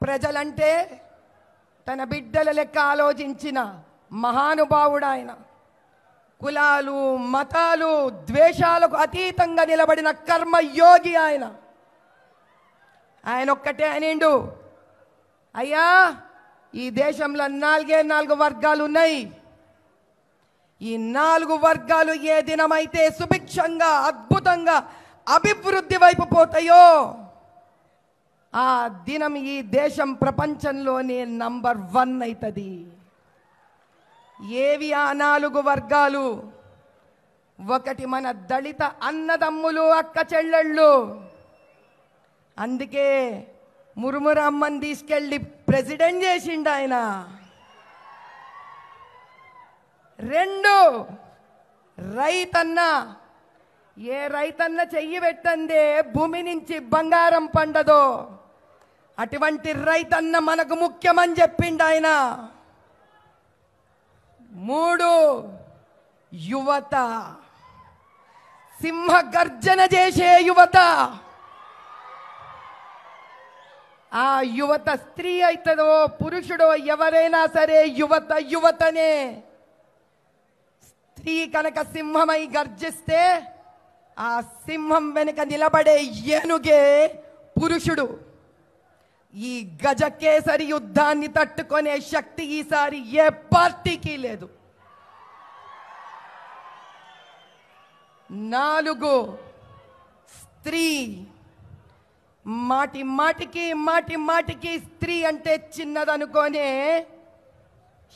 ప్రజలంటే తన బిడ్డల లెక్క ఆలోచించిన మహానుభావుడు ఆయన. కులాలు మతాలు ద్వేషాలకు అతీతంగా నిలబడిన కర్మయోగి ఆయన. ఆయన ఒక్కటే అనిండు, అయ్యా ఈ దేశంలో 4 వర్గాలు ఉన్నాయి. ఈ 4 వర్గాలు ఏ దినమైతే సుభిక్షంగా అద్భుతంగా అభివృద్ధి వైపు పోతాయో ఆ దినం ఈ దేశం ప్రపంచంలోనే నంబర్ 1 అవుతుంది. ఏవి ఆ 4 వర్గాలు? ఒకటి మన దళిత అన్నదమ్ములు అక్క చెల్లెళ్ళు. అందుకే మురుమురు అమ్మని తీసుకెళ్ళి ప్రెసిడెంట్ చేసిండు ఆయన. 2 రైతన్న. ఏ రైతన్న చెయ్యి పెట్టందే భూమి నుంచి బంగారం పండదో అటువంటి రైతన్న మనకు ముఖ్యమని చెప్పిండు ఆయన. 3 యువత. సింహ గర్జన చేసే యువత. ఆ యువత స్త్రీ అవుతుందో పురుషుడో ఎవరైనా సరే యువత యువతనే. స్త్రీ కనుక సింహమై గర్జిస్తే ఆ సింహం వెనుక నిలబడే ఏనుగే పురుషుడు. ఈ గజకేసరి యుద్ధాన్ని తట్టుకునే శక్తి ఈసారి ఏ పార్టీకి లేదు. 4 స్త్రీ. మాటి మాటికి స్త్రీ అంటే చిన్నదనుకోనే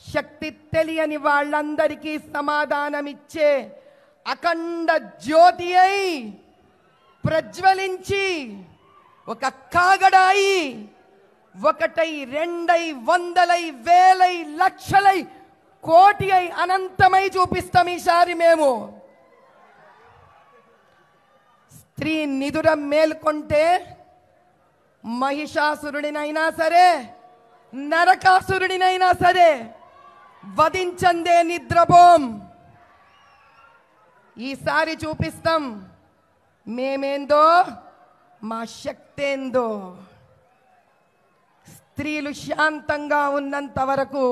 శక్తి తెలియని వాళ్ళందరికీ సమాధానమిచ్చే అఖండ జ్యోతి అయి ప్రజ్వలించి ఒక కాగడాయి 1 2 100 1000 లక్షలై కోటి అయి అనంతమై చూపిస్తాం ఈసారి మేము. స్త్రీ నిదుర మేల్కొంటే మహిషాసురుడినైనా సరే నరకాసురుడినైనా సరే వధించందే నిద్రపోం. ఈసారి చూపిస్తాం మేమేందో మా శక్తేందో. స్త్రీలు శాంతంగా ఉన్నంత వరకు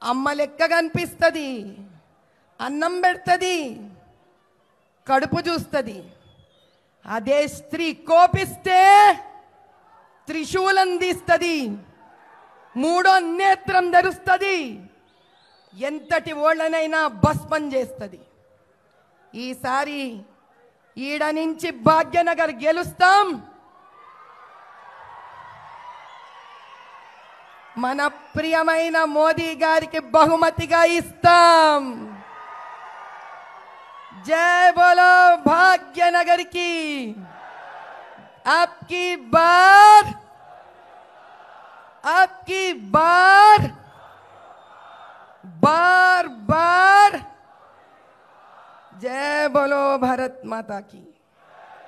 అమ్మ లెక్క కనిపిస్తుంది, అన్నం పెడుతుంది, కడుపు చూస్తుంది. అదే స్త్రీ కోపిస్తే త్రిశూలం తీస్తుంది, 3వ నేత్రం ధరుస్తుంది, ఎంతటి ఓళ్ళనైనా భస్మం చేస్తుంది. ఈసారి ఈడ నుంచి భాగ్యనగర్ గెలుస్తాం. మన ప్రియమైన మోదీ గారికి బహుమతిగా ఇస్తాం. जय बोलो भाग्यनगर की. आपकी बार बार जय बोलो भारत माता की.